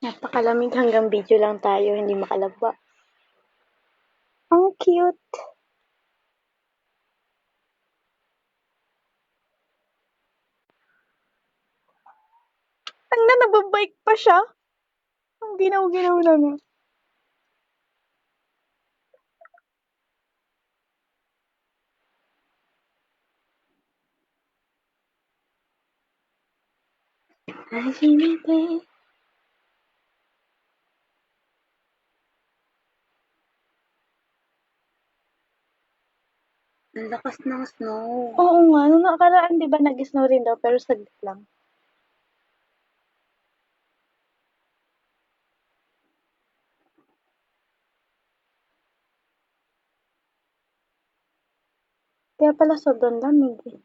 Napakalamig hanggang video lang tayo, hindi makalaba. Ang cute! Tingnan, nagbabike pa siya. Ang ginaw-ginaw na nga. Ang lakas ng snow. Oo nga, nung nakaraan di ba nag-snow rin daw pero saglit lang. Kaya pala sobrang lamig eh.